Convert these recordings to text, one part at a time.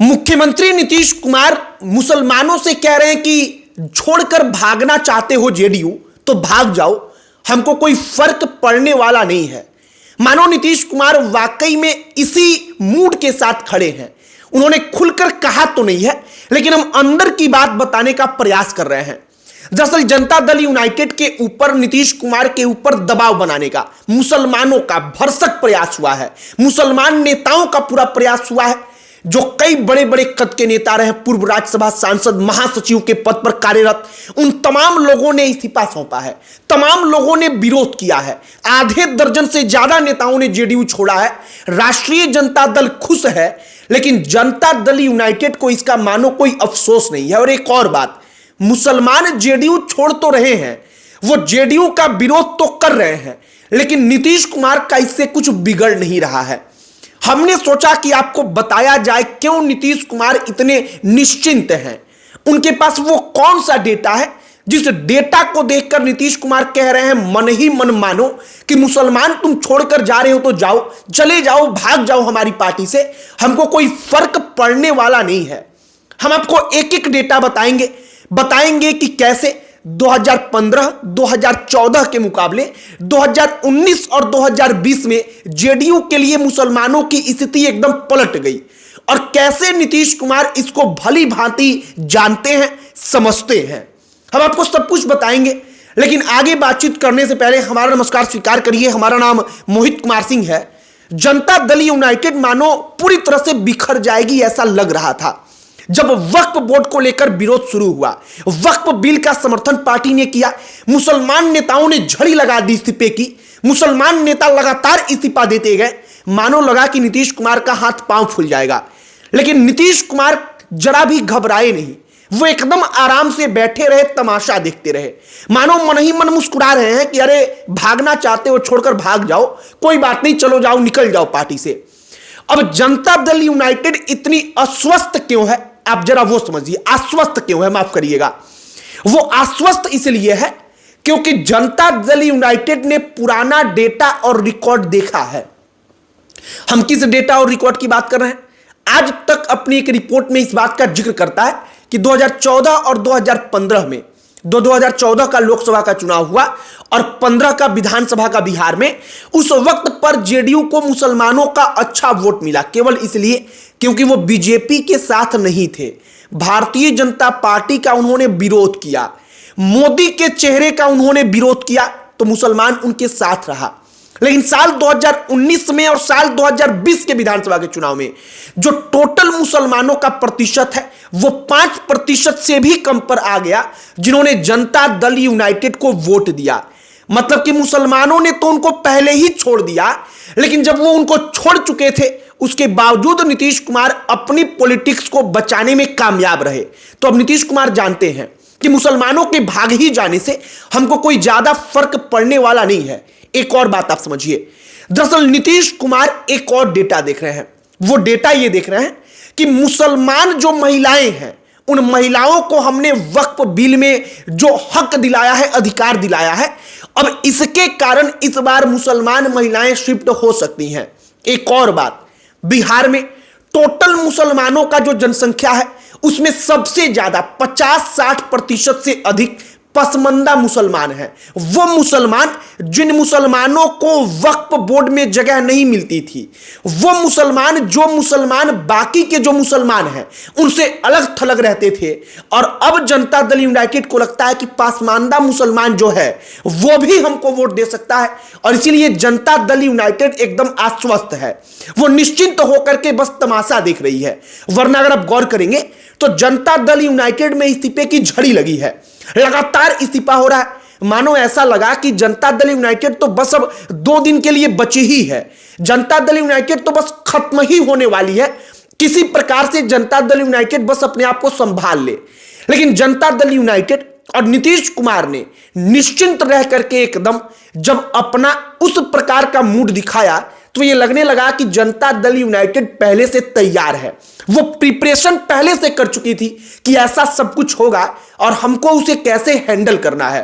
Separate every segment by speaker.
Speaker 1: मुख्यमंत्री नीतीश कुमार मुसलमानों से कह रहे हैं कि छोड़कर भागना चाहते हो जेडीयू तो भाग जाओ, हमको कोई फर्क पड़ने वाला नहीं है। मानो नीतीश कुमार वाकई में इसी मूड के साथ खड़े हैं। उन्होंने खुलकर कहा तो नहीं है, लेकिन हम अंदर की बात बताने का प्रयास कर रहे हैं। दरअसल जनता दल यूनाइटेड के ऊपर नीतीश कुमार के ऊपर दबाव बनाने का मुसलमानों का भरसक प्रयास हुआ है। मुसलमान नेताओं का पूरा प्रयास हुआ है, जो कई बड़े बड़े कद के नेता रहे, पूर्व राज्यसभा सांसद, महासचिव के पद पर कार्यरत, उन तमाम लोगों ने इस्तीफा सौंपा है। तमाम लोगों ने विरोध किया है। आधे दर्जन से ज्यादा नेताओं ने जेडीयू छोड़ा है। राष्ट्रीय जनता दल खुश है, लेकिन जनता दल यूनाइटेड को इसका मानो कोई अफसोस नहीं है। और एक और बात, मुसलमान जेडीयू छोड़ तो रहे हैं, वो जेडीयू का विरोध तो कर रहे हैं, लेकिन नीतीश कुमार का इससे कुछ बिगड़ नहीं रहा है। हमने सोचा कि आपको बताया जाए क्यों नीतीश कुमार इतने निश्चिंत हैं। उनके पास वो कौन सा डेटा है जिस डेटा को देखकर नीतीश कुमार कह रहे हैं मन ही मन मानो कि मुसलमान तुम छोड़कर जा रहे हो तो जाओ, चले जाओ, भाग जाओ हमारी पार्टी से, हमको कोई फर्क पड़ने वाला नहीं है। हम आपको एक एक डेटा बताएंगे कि कैसे 2015, 2014 के मुकाबले 2019 और 2020 में जेडीयू के लिए मुसलमानों की स्थिति एकदम पलट गई, और कैसे नीतीश कुमार इसको भली भांति जानते हैं, समझते हैं। हम आपको सब कुछ बताएंगे, लेकिन आगे बातचीत करने से पहले हमारा नमस्कार स्वीकार करिए। हमारा नाम मोहित कुमार सिंह है। जनता दल यूनाइटेड मानो पूरी तरह से बिखर जाएगी ऐसा लग रहा था जब वक्फ बोर्ड को लेकर विरोध शुरू हुआ। वक्फ बिल का समर्थन पार्टी ने किया, मुसलमान नेताओं ने झड़ी लगा दी इस्तीफे की। मुसलमान नेता लगातार इस्तीफा देते गए, मानो लगा कि नीतीश कुमार का हाथ पांव फूल जाएगा। लेकिन नीतीश कुमार जरा भी घबराए नहीं, वो एकदम आराम से बैठे रहे, तमाशा देखते रहे, मानो मन ही मन मुस्कुरा रहे हैं कि अरे भागना चाहते हो छोड़कर भाग जाओ, कोई बात नहीं, चलो जाओ, निकल जाओ पार्टी से। अब जनता दल यूनाइटेड इतनी अस्वस्थ क्यों है, आप जरा वो समझिए। आश्वस्त क्यों है, माफ करिएगा, वो आश्वस्त इसलिए है क्योंकि जनता दल यूनाइटेड ने पुराना डेटा और रिकॉर्ड देखा है। हम किस डेटा और रिकॉर्ड की बात कर रहे हैं? आज तक अपनी एक रिपोर्ट में इस बात का जिक्र करता है कि 2014 और 2015 में 2014 का लोकसभा का चुनाव हुआ और 15 का विधानसभा का बिहार में, उस वक्त पर जेडीयू को मुसलमानों का अच्छा वोट मिला, केवल इसलिए क्योंकि वो बीजेपी के साथ नहीं थे। भारतीय जनता पार्टी का उन्होंने विरोध किया, मोदी के चेहरे का उन्होंने विरोध किया, तो मुसलमान उनके साथ रहा। लेकिन साल 2019 में और साल 2020 के विधानसभा के चुनाव में जो टोटल मुसलमानों का प्रतिशत है वो 5% से भी कम पर आ गया, जिन्होंने जनता दल यूनाइटेड को वोट दिया। मतलब कि मुसलमानों ने तो उनको पहले ही छोड़ दिया, लेकिन जब वो उनको छोड़ चुके थे उसके बावजूद नीतीश कुमार अपनी पॉलिटिक्स को बचाने में कामयाब रहे। तो अब नीतीश कुमार जानते हैं कि मुसलमानों के भाग ही जाने से हमको कोई ज्यादा फर्क पड़ने वाला नहीं है। एक और बात आप समझिए, दरअसल नीतीश कुमार एक और डेटा देख रहे हैं। वो डेटा ये देख रहे हैं कि मुसलमान जो महिलाएं हैं, उन महिलाओं को हमने वक्फ बिल में जो हक दिलाया है, अधिकार दिलाया है, अब इसके कारण इस बार मुसलमान महिलाएं शिफ्ट हो सकती हैं। एक और बात, बिहार में टोटल मुसलमानों का जो जनसंख्या है उसमें सबसे ज्यादा 50-60% से अधिक पसमंदा मुसलमान हैं। वो मुसलमान जिन मुसलमानों को वक्फ बोर्ड में जगह नहीं मिलती थी, वो मुसलमान जो मुसलमान बाकी के जो मुसलमान हैं उनसे अलग थलग रहते थे, और अब जनता दल यूनाइटेड को लगता है कि पसमानदा मुसलमान जो है वो भी हमको वोट दे सकता है, और इसीलिए जनता दल यूनाइटेड एकदम आश्वस्त है। वो निश्चिंत होकर के बस तमाशा देख रही है। वरना अगर आप गौर करेंगे तो जनता दल यूनाइटेड में इस्तीफे की झड़ी लगी है, लगातार इस्तीफा हो रहा है। मानो ऐसा लगा कि जनता दल यूनाइटेड तो बस अब 2 दिन के लिए बची ही है, जनता दल यूनाइटेड तो बस खत्म ही होने वाली है। किसी प्रकार से जनता दल यूनाइटेड बस अपने आप को संभाल ले। लेकिन जनता दल यूनाइटेड और नीतीश कुमार ने निश्चिंत रह करके एकदम जब अपना उस प्रकार का मूड दिखाया, तो ये लगने लगा कि जनता दल यूनाइटेड पहले से तैयार है। वो प्रिपरेशन पहले से कर चुकी थी कि ऐसा सब कुछ होगा और हमको उसे कैसे हैंडल करना है।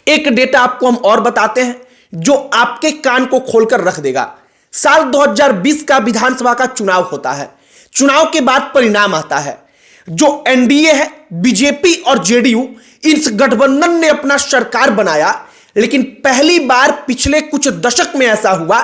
Speaker 1: एक डेटा आपको हम और बताते हैं जो आपके कान को खोलकर रख देगा। साल 2020 का विधानसभा का चुनाव होता है। चुनाव के बाद परिणाम आता है। जो एनडीए है, बीजेपी और जेडीयू, इस गठबंधन ने अपना सरकार बनाया, लेकिन पहली बार पिछले कुछ दशक में ऐसा हुआ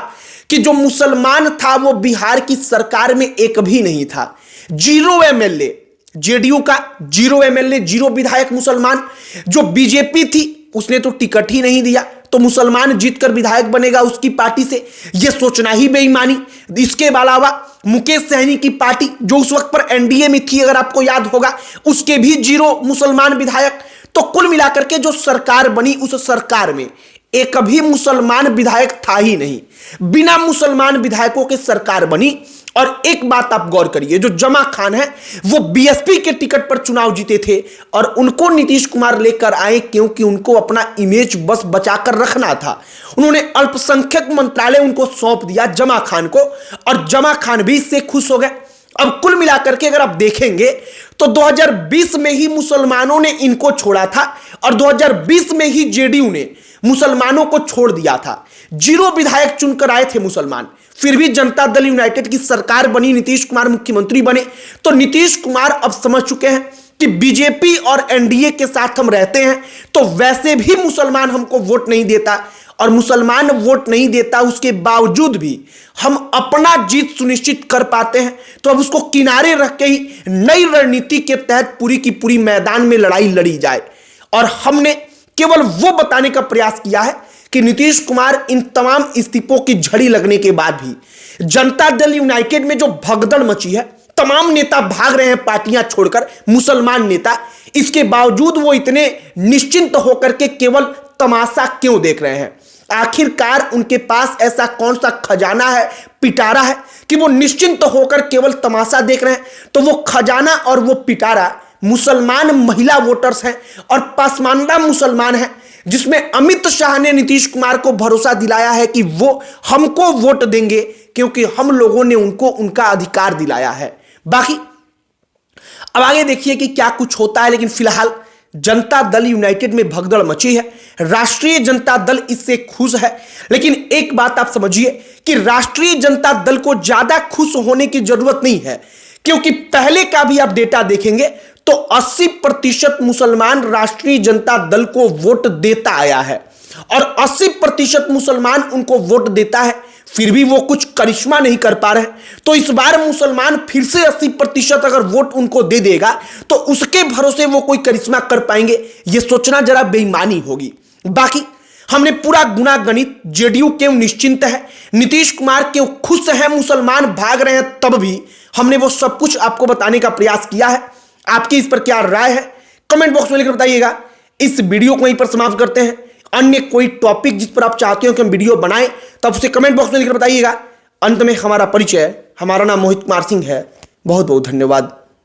Speaker 1: कि जो मुसलमान था वो बिहार की सरकार में एक भी नहीं था। 0 एमएलए जेडीयू का, 0 एमएलए, 0 विधायक मुसलमान। जो बीजेपी थी उसने तो टिकट ही नहीं दिया, तो मुसलमान जीतकर विधायक बनेगा उसकी पार्टी से, यह सोचना ही बेईमानी। इसके अलावा मुकेश सहनी की पार्टी जो उस वक्त पर एनडीए में थी, अगर आपको याद होगा, उसके भी 0 मुसलमान विधायक। तो कुल मिलाकर के जो सरकार बनी, उस सरकार में एक भी मुसलमान विधायक था ही नहीं। बिना मुसलमान विधायकों के सरकार बनी। और एक बात आप गौर करिए, जो जमा खान है वो बीएसपी के टिकट पर चुनाव जीते थे और उनको नीतीश कुमार लेकर आए क्योंकि उनको अपना इमेज बस बचाकर रखना था। उन्होंने अल्पसंख्यक मंत्रालय उनको सौंप दिया जमा खान को, और जमा खान भी इससे खुश हो गए। अब कुल मिलाकर के अगर आप देखेंगे तो 2020 में ही मुसलमानों ने इनको छोड़ा था और 2020 में ही जेडीयू ने मुसलमानों को छोड़ दिया था। 0 विधायक चुनकर आए थे मुसलमान, फिर भी जनता दल यूनाइटेड की सरकार बनी, नीतीश कुमार मुख्यमंत्री बने। तो नीतीश कुमार अब समझ चुके हैं कि बीजेपी और एनडीए के साथ हम रहते हैं तो वैसे भी मुसलमान हमको वोट नहीं देता, और मुसलमान वोट नहीं देता उसके बावजूद भी हम अपना जीत सुनिश्चित कर पाते हैं। तो अब उसको किनारे रख के ही नई रणनीति के तहत पूरी की पूरी मैदान में लड़ाई लड़ी जाए। और हमने केवल वो बताने का प्रयास किया है कि नीतीश कुमार इन तमाम इस्तीफों की झड़ी लगने के बाद भी जनता दल यूनाइटेड में जो भगदड़ मची है, तमाम नेता भाग रहे हैं पार्टियां छोड़कर, मुसलमान नेता, इसके बावजूद वो इतने निश्चिंत होकर के केवल तमाशा क्यों देख रहे हैं? आखिरकार उनके पास ऐसा कौन सा खजाना है, पिटारा है कि वो निश्चिंत होकर केवल तमाशा देख रहे हैं? तो वो खजाना और वो पिटारा मुसलमान महिला वोटर्स हैं और पसमानदा मुसलमान हैं, जिसमें अमित शाह ने नीतीश कुमार को भरोसा दिलाया है कि वो हमको वोट देंगे क्योंकि हम लोगों ने उनको उनका अधिकार दिलाया है। बाकी अब आगे देखिए कि क्या कुछ होता है, लेकिन फिलहाल जनता दल यूनाइटेड में भगदड़ मची है। राष्ट्रीय जनता दल इससे खुश है, लेकिन एक बात आप समझिए कि राष्ट्रीय जनता दल को ज्यादा खुश होने की जरूरत नहीं है, क्योंकि पहले का भी आप डेटा देखेंगे तो 80% मुसलमान राष्ट्रीय जनता दल को वोट देता आया है और 80% मुसलमान उनको वोट देता है, फिर भी वो कुछ करिश्मा नहीं कर पा रहे। तो इस बार मुसलमान फिर से 80% अगर वोट उनको दे देगा तो उसके भरोसे वो कोई करिश्मा कर पाएंगे, ये सोचना जरा बेईमानी होगी। बाकी हमने पूरा गुना गणित, जेडीयू क्यों निश्चिंत है, नीतीश कुमार क्यों खुश है, मुसलमान भाग रहे हैं, तब भी हमने वो सब कुछ आपको बताने का प्रयास किया है। आपकी इस पर क्या राय है कमेंट बॉक्स में लिखकर बताइएगा। इस वीडियो को वहीं पर समाप्त करते हैं। अन्य कोई टॉपिक जिस पर आप चाहते हो कि हम वीडियो बनाएं तब उसे कमेंट बॉक्स में लिखकर बताइएगा। अंत में हमारा परिचय, हमारा नाम मोहित कुमार सिंह है। बहुत बहुत धन्यवाद।